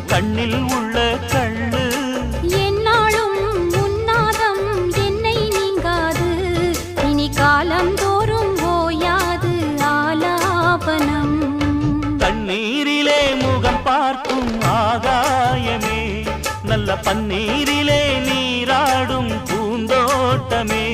கண்ணில் உள்ள கள்ளு என்னாலும் உன்னாதம் என்னை நீங்காது இனி காலம் தோறும் ஓயாது ஆலாபனம் தண்ணீரிலே முகம் பார்க்கும் ஆகாயமே நல்ல பன்னீரிலே நீராடும் பூந்தோட்டமே